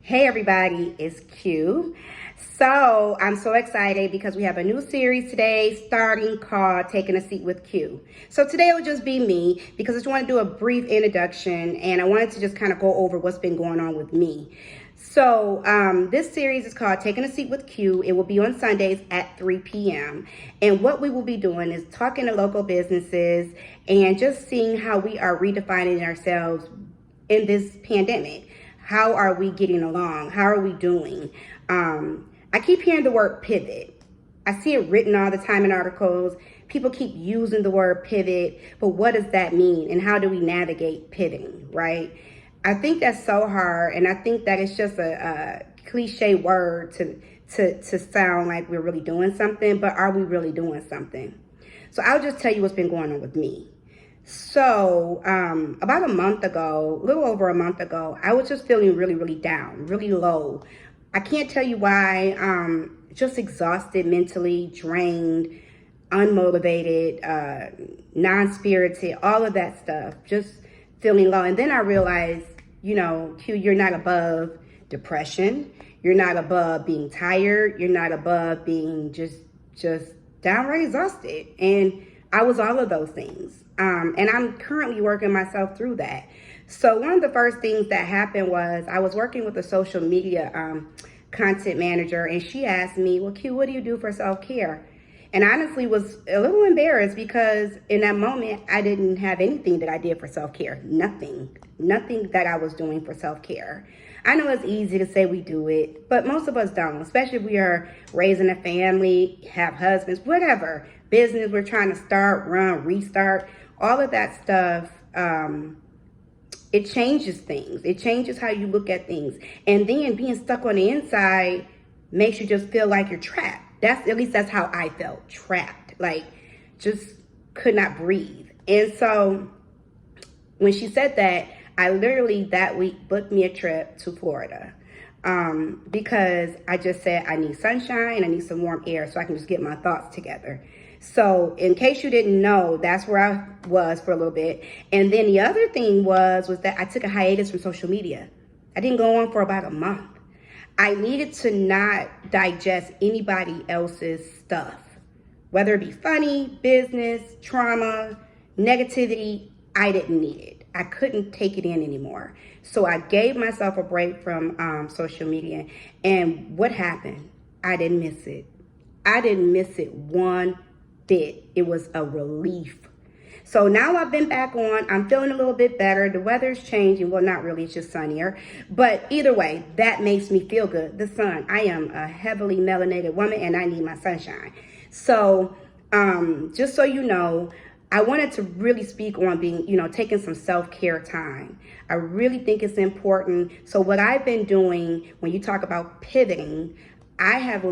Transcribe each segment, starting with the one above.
Hey everybody, it's Q. So I'm so excited because we have a new series today starting called Taking a Seat with Q. So today it'll just be me because I just want to do a brief introduction and I wanted to just kind of go over what's been going on with me. So this series is called Taking a Seat with Q. It will be on Sundays at 3 p.m. And what we will be doing is talking to local businesses and just seeing how we are redefining ourselves in this pandemic. How are we getting along? How are we doing? I keep hearing the word pivot. I see it written all the time in articles. People keep using the word pivot, but what does that mean? And how do we navigate pivoting, right? I think that's so hard, and I think that it's just a cliche word to sound like we're really doing something, but are we really doing something? So I'll just tell you what's been going on with me. So about a month ago, a little over a month ago, I was just feeling really, really down, really low. I can't tell you why. Just exhausted mentally, drained, unmotivated, non-spirited, all of that stuff. Just feeling low. And then I realized, Q, you're not above depression. You're not above being tired. You're not above being just downright exhausted. And I was all of those things. And I'm currently working myself through that. So one of the first things that happened was I was working with a social media content manager, and she asked me, well, Q, what do you do for self-care? And I honestly was a little embarrassed because in that moment, I didn't have anything that I did for self-care. Nothing that I was doing for self-care. I know it's easy to say we do it, but most of us don't, especially if we are raising a family, have husbands, whatever, business we're trying to start, run, restart, all of that stuff. It changes things. It changes how you look at things. And then being stuck on the inside makes you just feel like you're trapped. At least that's how I felt, trapped, like just could not breathe. And so when she said that, I literally that week booked me a trip to Florida because I just said I need sunshine, I need some warm air so I can just get my thoughts together. So in case you didn't know, that's where I was for a little bit. And then the other thing was that I took a hiatus from social media. I didn't go on for about a month. I needed to not digest anybody else's stuff, whether it be funny, business, trauma, negativity. I didn't need it. I couldn't take it in anymore. So I gave myself a break from social media. And what happened? I didn't miss it. I didn't miss it one bit. It was a relief. So now I've been back on. I'm feeling a little bit better. The weather's changing. Well, not really. It's just sunnier. But either way, that makes me feel good. The sun. I am a heavily melanated woman and I need my sunshine. So just so you know, I wanted to really speak on being, taking some self-care time. I really think it's important. So what I've been doing when you talk about pivoting, I have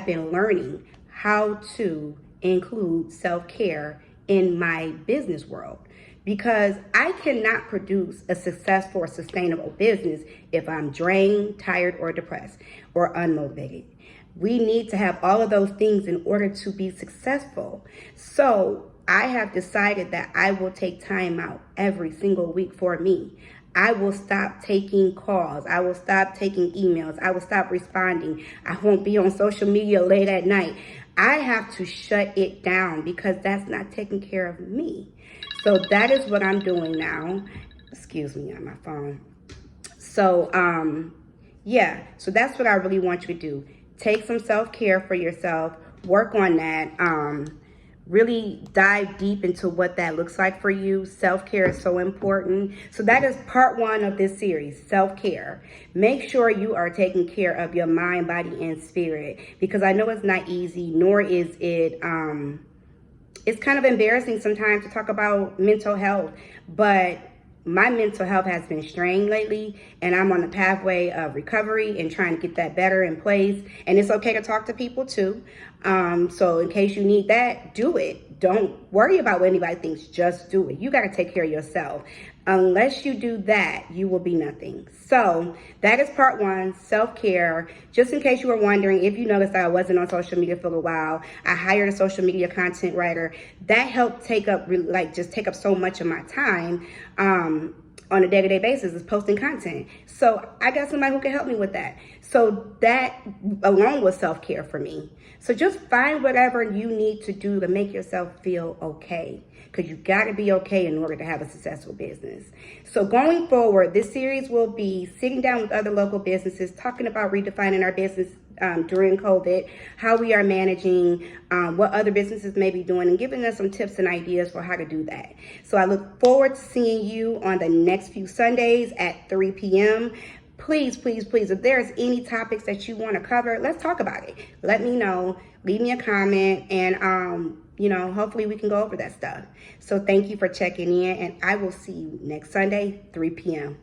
been learning how to include self-care in my business world, because I cannot produce a successful or sustainable business if I'm drained, tired, or depressed, or unmotivated. We need to have all of those things in order to be successful. So I have decided that I will take time out every single week for me. I will stop taking calls. I will stop taking emails. I will stop responding. I won't be on social media late at night. I have to shut it down because that's not taking care of me. So that is what I'm doing now. Excuse me on my phone. So, so that's what I really want you to do. Take some self-care for yourself. Work on that. Really dive deep into what that looks like for you. Self-care is so important. So that is part one of this series, self-care. Make sure you are taking care of your mind, body, and spirit, because I know it's not easy, nor is it, it's kind of embarrassing sometimes to talk about mental health, but my mental health has been strained lately, and I'm on the pathway of recovery and trying to get that better in place. And it's okay to talk to people too. So in case you need that, do it. Don't worry about what anybody thinks. Just do it. You got to take care of yourself. Unless you do that, you will be nothing. So that is part one, self-care. Just in case you were wondering, if you noticed that I wasn't on social media for a while, I hired a social media content writer. That helped take up so much of my time on a day-to-day basis is posting content. So I got somebody who can help me with that. So that alone was self-care for me. So just find whatever you need to do to make yourself feel okay, because you got to be okay in order to have a successful business. So going forward, this series will be sitting down with other local businesses, talking about redefining our business during COVID, how we are managing, what other businesses may be doing, and giving us some tips and ideas for how to do that. So I look forward to seeing you on the next few Sundays at 3 p.m. Please, please, please, if there's any topics that you want to cover, let's talk about it. Let me know. Leave me a comment, and hopefully we can go over that stuff. So thank you for checking in, and I will see you next Sunday, 3 p.m.